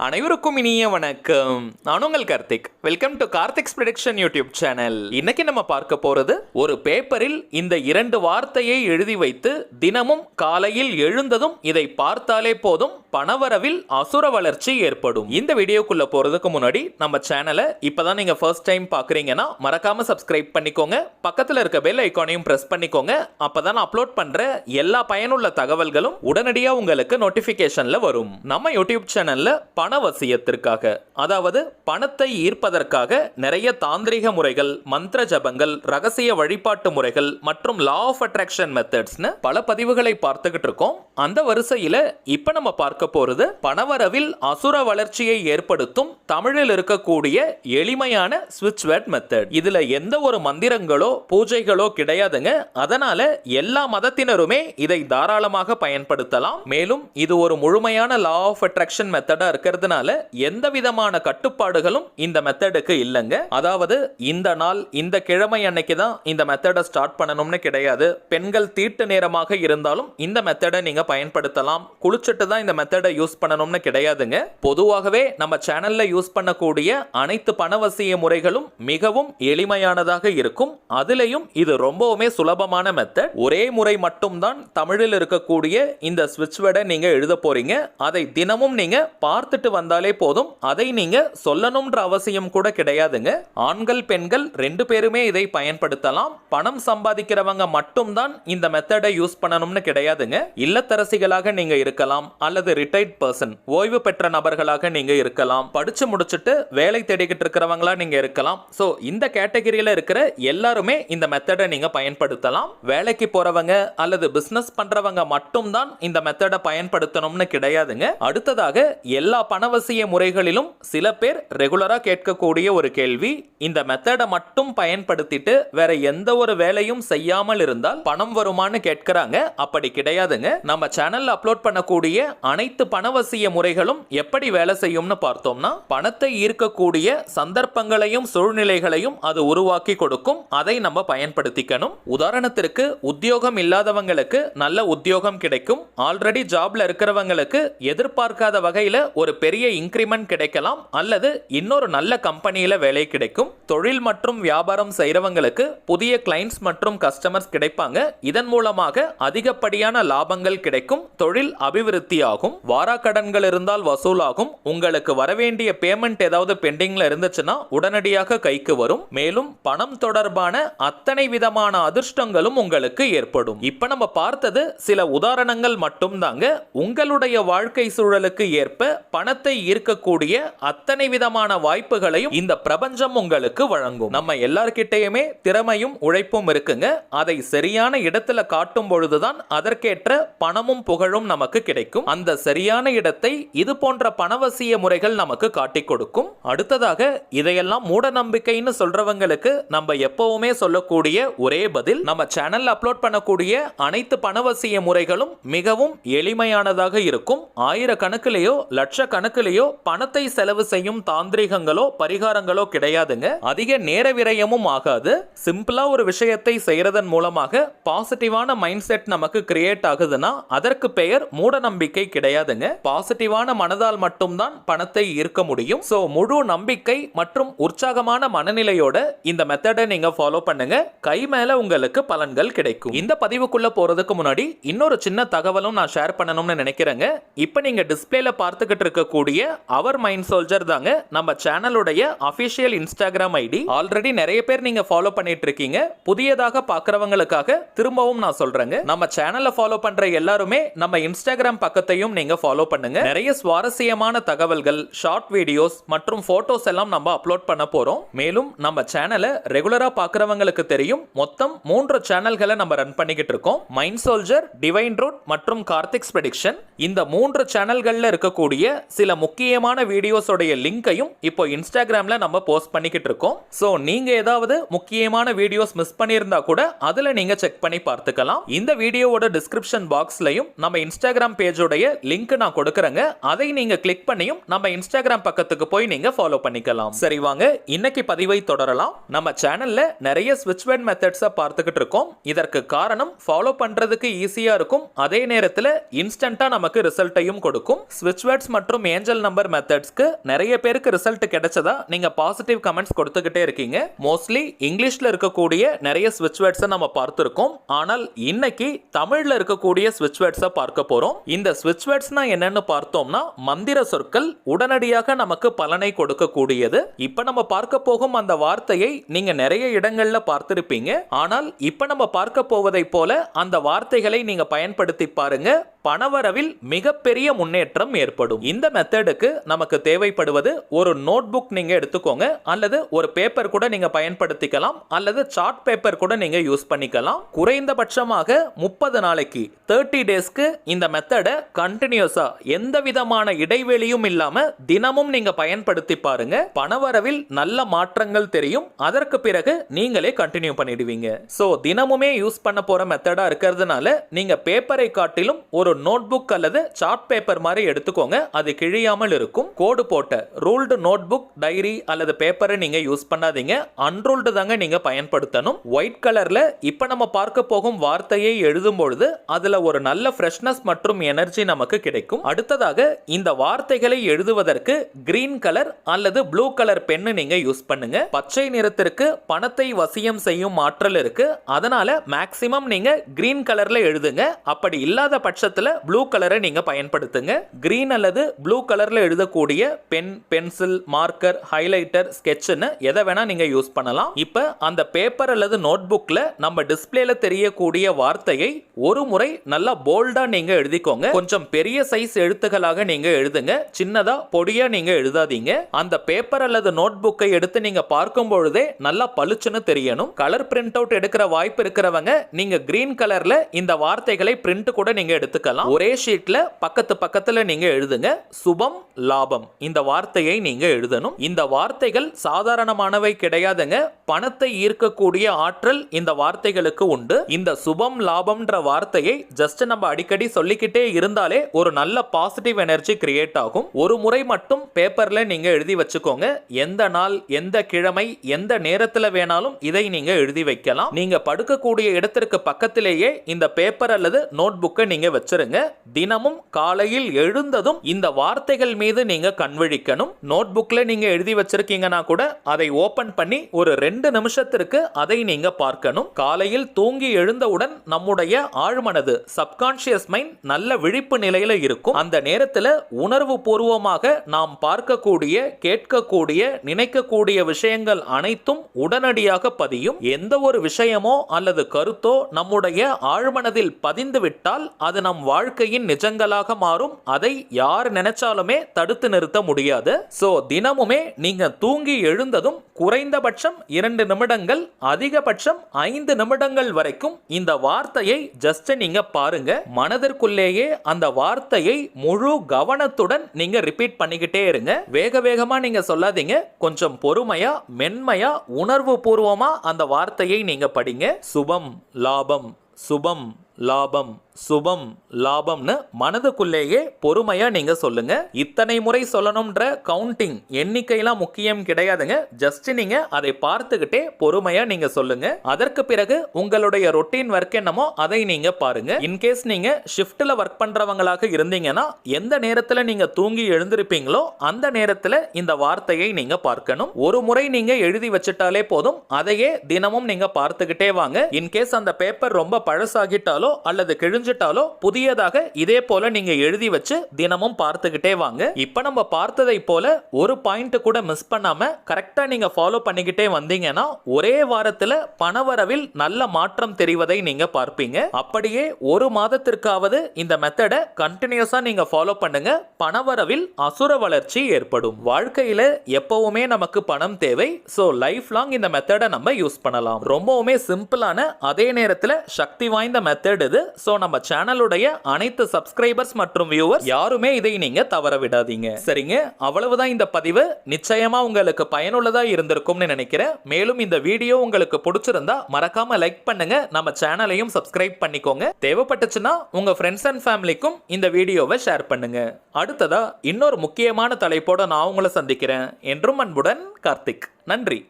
அனைவருக்கும் இனிய வணக்கம். நான் உங்கள் Karthik. Welcome to Karthik's prediction YouTube channel. இன்னைக்கு நம்ம பார்க்க போறது ஒரு பேப்பரில் இந்த 2 வார்த்தையை எழுதி வைத்து தினமும் காலையில் எழுந்ததும் இதை பார்த்தாலே போதும் பணவரவில் அசுர வளர்ச்சி ஏற்படும். இந்த வீடியோக்குள்ள போறதுக்கு முன்னாடி நம்ம சேனலை இப்பதான் நீங்க ஃபர்ஸ்ட் டைம் பாக்குறீங்கன்னா மறக்காம சப்ஸ்கிரைப் பண்ணிக்கோங்க. பக்கத்துல இருக்க பெல் ஐகானையும் பிரஸ் பண்ணிக்கோங்க. அப்பதான் அப்லோட் பண்ற எல்லா பயனுள்ள தகவல்களும் உடனடியா உங்களுக்கு நோட்டிபிகேஷன்ல வரும். நம்ம யூடியூப் சேனல்ல பணவசியத்திற்காக, அதாவது பணத்தை ஈர்ப்பதற்காக நிறைய தாந்திரிக முறைகள், மந்திர ஜபங்கள், ரகசிய வழிபாட்டு முறைகள் மற்றும் லா ஆஃப் அட்ராக்ஷன் மெத்தட்ஸ்னு பல பதிவுகளை பார்த்துக்கிட்டு இருக்கோம். அந்த வரிசையில இப்ப நம்ம பார்க்க போறது பணவரவில் அசுர வளர்ச்சியை ஏற்படுத்தும் தமிழில் இருக்கக்கூடிய எளிமையான ஸ்விட்ச் வேர்ட் மெத்தட். இதுல எந்த ஒரு மந்திரங்களோ பூஜைகளோ கிடையாதுங்க. அதனால எல்லா மதத்தினருமே இதை தாராளமாக பயன்படுத்தலாம். மேலும் இது ஒரு முழுமையான லா ஆஃப் அட்ராக்ஷன் மெத்தடா இருக்கிறதுனால எந்த விதமான கட்டுப்பாடுகளும் இந்த மெத்தடுக்கு இல்லைங்க. அதாவது இந்த நாள் இந்த கிழமை அன்னைக்கு தான் இந்த மெத்தடை ஸ்டார்ட் பண்ணணும்னு கிடையாது. பெண்கள் தீட்டு நேரமாக இருந்தாலும் இந்த மெத்தடை நீங்க பயன்படுத்தலாம். குளிச்சுட்டு தான் இந்த மெத்தடை யூஸ் பண்ணணும்னு கிடையாதுங்க. பொதுவாகவே நம்ம சேனல்ல யூஸ் பண்ணக்கூடிய அனைத்து பணவசிய முறைகளும் மிகவும் எளிமையானதாக இருக்கும். அதுலயும் இது ரொம்பவுமே சுலபமான மெத்தட். ஒரே முறை மட்டும் தான் தமிழில் இருக்கக்கூடிய இந்த ஸ்விட்ச் வேர்டை நீங்க எழுத போறீங்க. அதை தினமும் நீங்க பார்த்துட்டு வந்தாலே போதும். அதை நீங்க சொல்லணும்ன்ற அவசியம் கூட கிடையாதுங்க. ஆண்கள் பெண்கள் 2 பேருமே இதை பயன்படுத்தலாம். பணம் சம்பாதிக்கிறவங்க மட்டும்தான் இந்த மெத்தடை யூஸ் பண்ணணும்னு கிடையாதுங்க. இல்லத்தரசிகளாக நீங்க இருக்கலாம், அல்லது ரிட்டையர்ட் பர்சன், ஓய்வு பெற்ற நபர்களாக நீங்க இருக்கலாம், படிச்சு முடிச்சுட்டு வேலை தேடிக்கிட்டு இருக்கிறவங்களா நீங்க இருக்கலாம். சோ இந்த கேட்டகரியில இருக்கிற எல்லாருமே இந்த மெத்தடை நீங்க பயன்படுத்தலாம். வேலைக்கு போறவங்க அல்லது பிசினஸ் பண்றவங்க மட்டும்தான் இந்த மெத்தடை பயன்படுத்தணும்னு கிடையாதுங்க. அடுத்ததாக எல்லா பணவசிய முறைகளிலும் சில பேர் ரெகுலரா கேட்கக்கூடிய ஒரு கேள்வி, இந்த மெத்தடை மட்டும் பயன்படுத்திட்டு வேற எந்த ஒரு வேலையும் செய்யாமல் இருந்தால் பணம் வருமானு கேட்கிறாங்க. அப்படி கிடையாதுங்க. நம்ம சேனல்ல அப்லோட் பண்ணக்கூடிய அனைத்து பணவசிய முறைகளும் எப்படி வேலை செய்யும்னு பார்த்தோம்னா, பணத்தை ஈர்க்கக்கூடிய சந்தர்ப்பங்களையும் சூழ்நிலைகளையும் அது உருவாக்கி கொடுக்கும். அதை நம்ம பயன்படுத்திக்கணும். உதாரணத்திற்கு உத்தியோகம் இல்லாதவங்களுக்கு நல்ல உத்தியோகம் கிடைக்கும். ஆல்ரெடி ஜாப்ல இருக்கிறவங்களுக்கு எதிர்பார்க்காத வகையில ஒரு பெரிய இன்கிரிமெண்ட் கிடைக்கலாம், அல்லது இன்னொரு நல்ல கம்பெனியில வேலை கிடைக்கும். தொழில் மற்றும் வியாபாரம் செய்யறவங்களுக்கு புதிய கிளைண்ட்ஸ் மற்றும் கஸ்டமர்ஸ் கிடைப்பாங்க. இதன் மூலமாக அதிகப்படியான லாபங்கள் கிடைக்கும். தொழில் அபிவிருத்தி ஆகும். வாராக்கடன்கள் இருந்தால் வசூலாகும். உங்களுக்கு வரவேண்டிய பேமெண்ட் ஏதாவது பெண்டிங்ல இருந்துச்சுன்னா உடனடியாக கைக்கு வரும். மேலும் பணம் தொடர்பான அத்தனை விதமான அதிர்ஷ்டங்களும் உங்களுக்கு ஏற்படும். இப்ப நம்ம பார்த்தது சில உதாரணங்கள் மட்டும் தாங்க. உங்களுடைய வாழ்க்கை சூழலுக்கு ஏற்ப பணத்தை ஈர்க்கக்கூடிய அத்தனை விதமான வாய்ப்புகளையும் இந்த பிரபஞ்சம் உங்களுக்கு வழங்கும். நம்ம எல்லார்கிட்டயுமே திறமையும் உழைப்பும் இருக்குங்க. அதை சரியான இடத்துல காட்டும் பொழுதுதான் அதற்கேற்ற பணமும் புகழும் நமக்கு கிடைக்கும். அந்த சரியான இடத்தை இது போன்ற பணவசிய முறைகள் நமக்கு காட்டிக் கொடுக்கும். அடுத்ததாக இதையெல்லாம் மூட நம்பிக்கைன்னு சொல்றவங்களுக்கு நம்ம எப்பவுமே சொல்லக்கூடிய ஒரே பதில், நம்ம சேனல்ல அப்லோட் பண்ணக்கூடிய அனைத்து பணவசிய முறைகளும் மிகவும் எளிமையானதாக இருக்கும். ஆயிரக்கணக்கிலேயோ லட்சக்கணக்கிலேயோ பணத்தை செலவு செய்யும் தாந்திரிகங்களோ பரிகாரங்களோ கிடையாதுங்க. அதிக நேர விரயமும் ஆகாது. சிம்பிளா ஒரு விஷயத்தை செய்யறதன் மூலமாக பாசிட்டிவான மைண்ட் செட் நமக்கு கிரியேட் ஆகுதுன்னா அதற்கு பெயர் மூட நம்பிக்கை கிடையாதுங்க. பாசிட்டிவான மனதால் மட்டும்தான் பணத்தை ஈர்க்க முடியும். சோ முழு நம்பிக்கை மற்றும் உற்சாகமான மனநிலையோட இந்த மெத்தடை நீங்க ஃபாலோ பண்ணுங்க. கை மேல உங்களுக்கு பலன்கள் கிடைக்கும். இந்த பதிவுக்குள்ள போறதுக்கு முன்னாடி இன்னொரு சின்ன தகவலும் நான் ஷேர் பண்ணணும்னு நினைக்கிறேங்க. இப்ப நீங்க டிஸ்பிளேல பார்த்துக்கிட்டு இருக்கக்கூடிய அவர் மைண்ட் சோல்ஜர் தாங்க நம்ம சேனலுடைய அபிஷியல் இன்ஸ்டாகிராம் ஐடி. ஆல்ரெடி நிறைய பேர் நீங்க ஃபாலோ பண்ணிட்டு இருக்கீங்க. புதியதாக பார்க்கறவங்களுக்காக திரும்பவும் நான் சொல்றேங்க, நம்ம சேனலை ஃபாலோ பண்ற எல்லாருமே நம்ம இன்ஸ்டாகிராம் பக்கத்தையும் நீங்க ஃபாலோ பண்ணுங்க. நிறைய சுவாரஸ்யமான தகவல்கள், ஷார்ட் வீடியோஸ் மற்றும் போட்டோஸ் எல்லாம் நம்ம அப்லோட் பண்ண போறோம். மேலும் நம்ம சேனலை ரெகுலரா பார்க்கறவங்களுக்கு தெரியும், மொத்தம் 3 சேனல்களை நம்ம ரன் பண்ணிக்கிட்டு இருக்கோம். மைண்ட் சோல்ஜர், டிவைன் ரூட் மற்றும் கார்த்திக்ஸ் ப்ரெடிக்ஷன். இந்த 3 சேனல்கள்ல இருக்கக்கூடிய சில முக்கியமான வீடியோஸோடைய லிங்கையும் இப்போ இன்ஸ்டாகிராம்ல நம்ம போஸ்ட் பண்ணிக்கிட்டு இருக்கோம். சோ நீங்க ஏதாவது முக்கியமான வீடியோஸ் மிஸ் பண்ணியிருந்தா கூட அதுல நீங்க செக் பண்ணி பார்த்துக்கலாம். இந்த வீடியோவோட டிஸ்கிரிப்ஷன் பாக்ஸ்லயும் நம்ம இன்ஸ்டாகிராம் பேஜோடைய லிங்க் நான் கொடுக்கறேங்க. அதை நீங்க கிளிக் பண்ணியும் நம்ம இன்ஸ்டாகிராம் பக்கத்துக்கு போய் நீங்க ஃபாலோ பண்ணிக்கலாம். சரி வாங்க இன்னைக்கு பதிவை தொடரலாம். நம்ம சேனல்ல நிறைய ஸ்விட்ச் வேர்ட் மெத்தட்ஸை பார்த்துக்கிட்டு இருக்கோம். இதற்கு காரணம் ஃபாலோ பண்றதுக்கு ஈஸியா இருக்கும், அதே நேரத்தில் இன்ஸ்டன்டா நமக்கு ரிசல்ட்டையும் கொடுக்கும். ஸ்விட்ச் வேர்ட்ஸ் மற்றும் மற்றும் ஏஞ்சல் நம்பர் மெத்தட்ஸ்க்கு நிறைய பேருக்கு ரிசல்ட் கிடைச்சதா நீங்க பாசிட்டிவ் கமெண்ட்ஸ் கொடுத்துக்கிட்டே இருக்கீங்க. மோஸ்ட்லி இங்கிலீஷ்ல இருக்கக்கூடிய நிறைய ஸ்விட்ச் வேர்ட்ஸை நம்ம பார்த்திருக்கோம். ஆனால் இன்னைக்கு தமிழ்ல இருக்கக்கூடிய ஸ்விட்ச் வேர்ட்ஸை பார்க்க போறோம். இந்த ஸ்விட்ச் வேர்ட்ஸ்னா என்னன்னு பார்த்தோம்னா மந்திர சொற்கள், உடனடியாக நமக்கு பலனை கொடுக்கக்கூடியது. இப்ப நம்ம பார்க்க போகும் அந்த வார்த்தையை நீங்க நிறைய இடங்கள்ல பார்த்திருப்பீங்க. ஆனால் இப்ப நம்ம பார்க்க போவதை போல அந்த வார்த்தைகளை நீங்க பயன்படுத்தி பாருங்க. பணவரவில் மிகப்பெரிய முன்னேற்றம் ஏற்படும். இந்த மெத்தடுக்கு நமக்கு தேவைப்படுவது ஒரு நோட் புக் நீங்க எடுத்துக்கோங்க, அல்லது ஒரு பேப்பர் கூட நீங்க பயன்படுத்திக்கலாம், அல்லது சார்ட் பேப்பர் கூட நீங்க யூஸ் பண்ணிக்கலாம். குறைந்தபட்சமாக 30 நாளைக்கு 30 டேஸ்க்கு இந்த மெத்தடை கண்டினியூஸா எந்த விதமான இடைவெளியும் இல்லாம தினமும் நீங்க பயன்படுத்தி பாருங்க. பணவரவில் நல்ல மாற்றங்கள் தெரியும். அதற்கு பிறகு நீங்களே கண்டினியூ பண்ணிடுவீங்க. சோ தினமுமே யூஸ் பண்ண போற மெத்தடா இருக்கிறதுனால நீங்க பேப்பரை காட்டிலும் ஒரு நோட் புக் அல்லது சார்ட் பேப்பர் மாதிரி எடுத்துக்கோங்க. அது கிழியாமல் இருக்கும். கோடு போட்ட ரூல்டு நோட் புக், டைரி அல்லது பேப்பரை நீங்க யூஸ் பண்ணாதீங்க. அன்ரூல்டு தாங்க நீங்க பயன்படுத்தணும். ஒயிட் கலர்ல இப்ப நம்ம பார்க்க போகும் வார்த்தையை எழுதும் பொழுது அதுல ஒரு நல்ல ஃப்ரெஷ்னஸ் மற்றும் எனர்ஜி நமக்கு கிடைக்கும். அடுத்ததாக இந்த வார்த்தைகளை எழுதுவதற்கு கிரீன் கலர் அல்லது ப்ளூ கலர் பென்னு நீங்க யூஸ் பண்ணுங்க. பச்சை நிறத்திற்கு பணத்தை வசியம் செய்யும் ஆற்றல் இருக்கு. அதனால மேக்ஸிமம் நீங்க கிரீன் கலர்ல எழுதுங்க. அப்படி இல்லாத பட்சத்துல ப்ளூ கலரை நீங்க பயன்படுத்துங்க. கிரீன் அல்லது ப்ளூ கலர்ல எழுதக்கூடிய பென், பென்சில், மார்க்கர், ஹைலைட்டர், ஸ்கெட்ச்னு எதை வேணா நீங்க யூஸ் பண்ணலாம். இப்ப அந்த பேப்பர் அல்லது நோட் புக்ல நம்ம டிஸ்பிளேல தெரியக்கூடிய வார்த்தையை ஒரு முறை நல்லா போல்டா நீங்க எழுதிக்கோங்க. கொஞ்சம் பெரிய சைஸ் எழுத்துக்களாக நீங்க எழுதுங்க. சின்னதா பொடியா நீங்க எழுதாதீங்க. அந்த பேப்பர் அல்லது நோட் புக்கை எடுத்து நீங்க பார்க்கும் பொழுதே நல்லா பளிச்சுன்னு தெரியணும். கலர் பிரிண்ட் அவுட் எடுக்கிற வாய்ப்பு இருக்கிறவங்க நீங்க கிரீன் கலர்ல இந்த வார்த்தைகளை பிரிண்ட் கூட நீங்க எடுத்துக்கலாம். ஒரே ஷீட்ல பக்கத்துல நீங்க எழுதுங்க. சுபம், லாபம் இந்த வார்த்தையை நீங்க எழுதணும். இந்த வார்த்தைகள் சாதாரணமானவை கிடையாதுங்க. பணத்தை ஈர்க்கக்கூடிய ஆற்றல் இந்த வார்த்தைகளுக்கு உண்டு. இந்த சுபம், லாபம்ன்ற வார்த்தையை ஜஸ்ட் நம்ம அடிக்கடி சொல்லிக்கிட்டே இருந்தாலே ஒரு நல்ல பாசிட்டிவ் எனர்ஜி கிரியேட் ஆகும். ஒரு முறை மட்டும் பேப்பர்ல நீங்க எழுதி வச்சுக்கோங்க. எந்த நாள், எந்த கிழமை, எந்த நேரத்துல வேணாலும் இதை நீங்க எழுதி வைக்கலாம். நீங்க படுக்கக்கூடிய இடத்திற்கு பக்கத்திலேயே இந்த பேப்பர் அல்லது நோட் புக்கை நீங்க வச்சிருங்க. தினமும் காலையில் எழுந்ததும் இந்த வார்த்தைகள் மீது நீங்க கண்விழிக்கணும். நோட் புக்ல நீங்க எழுதி வச்சிருக்கீங்கன்னா கூட அதை ஓபன் பண்ணி ஒரு 2 நிமிஷத்திற்கு அதை நீங்க பார்க்கணும். காலையில் தூங்கி எழுந்தவுடன் நம்முடைய ஆழ்மனது, சப்கான்ஷியஸ் மைண்ட் நல்ல விழிப்பு நிலையில இருக்கும். அந்த நேரத்தில் உணர்வு பூர்வமாக நாம் பார்க்கக்கூடிய, கேட்கக்கூடிய, நினைக்கக்கூடிய விஷயங்கள் அனைத்தும் உடனடியாக பதியும். எந்த ஒரு விஷயமோ அல்லது கருத்தோ நம்முடைய ஆழ்மனதில் பதிந்து விட்டால் அது நம் வாழ்க்கையின் நிஜங்களாக மாறும். அதை யார் நினைச்சாலுமே தடுத்து நிறுத்த முடியாது. சோ தினமுமே நீங்க தூங்கி எழுந்ததும் குறைந்தபட்சம் 2 நிமிடங்கள், அதிகபட்சம் 5 நிமிடங்கள் வரைக்கும் இந்த வார்த்தையை ஜஸ்ட் நீங்க பாருங்க. மனதிற்குள்ளேயே அந்த வார்த்தையை முழு கவனத்துடன் நீங்க ரிப்பீட் பண்ணிக்கிட்டே இருங்க. வேக வேகமா நீங்க சொல்லாதீங்க. கொஞ்சம் பொறுமையா, மென்மையா, உணர்வு பூர்வமா அந்த வார்த்தையை நீங்க படிங்க. சுபம், லாபம், சுபம், லாபம், சுபம், லாபம்னு மனதுக்குள்ளேயே பொறுமையா நீங்க சொல்லுங்க. இத்தனை முறை சொல்லணும்ன்ற கவுண்டிங் எண்ணிக்கையெல்லாம் முக்கியம் கிடையாதுங்க. ஜஸ்ட் நீங்க அதை பார்த்துக்கிட்டே பொறுமையா நீங்க சொல்லுங்க. அதற்கு பிறகு உங்களுடைய ரொட்டீன் ஒர்க் என்னமோ அதை நீங்க பாருங்க. இன்கேஸ் நீங்க ஷிஃப்ட்ல ஒர்க் பண்றவங்களாக இருந்தீங்கன்னா எந்த நேரத்துல நீங்க தூங்கி எழுந்திருப்பீங்களோ அந்த நேரத்துல இந்த வார்த்தையை நீங்க பார்க்கணும். ஒரு முறை நீங்க எழுதி வச்சுட்டாலே போதும். அதையே தினமும் நீங்க பார்த்துக்கிட்டே வாங்க. இன்கேஸ் அந்த பேப்பர் ரொம்ப பழசாகிட்டாலும் அல்லது கிழிஞ்சிட்டாலோ புதியதாக இதே போல நீங்க எழுதி வச்சு தினமும் பார்த்துக்கிட்டே வாங்க. இப்ப நம்ம பார்த்ததை போல ஒரு பாயிண்ட் கூட மிஸ் பண்ணாம கரெக்டா நீங்க ஃபாலோ பண்ணிக்கிட்டே வந்தீங்கன்னா ஒரே வாரத்துல பணவரவில் நல்ல மாற்றம் தெரிவதை நீங்க பார்ப்பீங்க. அப்படியே ஒரு மாதத்திற்காவது இந்த மெத்தடை கண்டினியூஸா நீங்க ஃபாலோ பண்ணுங்க. பணவரவில் அசுர வளர்ச்சி ஏற்படும். வாழ்க்கையில எப்பவுமே நமக்கு பணம் தேவை. சோ லைஃப் லாங் இந்த மெத்தடை நம்ம யூஸ் பண்ணலாம். ரொம்பவுமே சிம்பிளான, அதே நேரத்தில் சக்தி வாய்ந்த மெத்தட் இது. சோ நம்ம சேனலுடைய அனைத்து சப்ஸ்கிரைபர்ஸ் மற்றும் வியூவர்ஸ் யாருமே இதை நீங்க தவற விடாதீங்க. சரிங்க, அவ்வளவுதான் இந்த பதிவு. நிச்சயமா உங்களுக்கு பயனுள்ளதா இருந்திருக்கும்னு நினைக்கிறேன். மேலும் இந்த வீடியோ உங்களுக்கு பிடிச்சிருந்தா மறக்காம லைக் பண்ணுங்க. நம்ம சேனலையும் சப்ஸ்கிரைப் பண்ணிக்கோங்க. தேவைப்பட்டுச்சுன்னா உங்க ஃப்ரெண்ட்ஸ் அண்ட் ஃபேமிலிக்கும் இந்த வீடியோவை ஷேர் பண்ணுங்க. அடுத்ததா இன்னொரு முக்கியமான தலைப்போட நான் உங்களை சந்திக்கிறேன். என்றும் அன்புடன் கார்த்திக். நன்றி.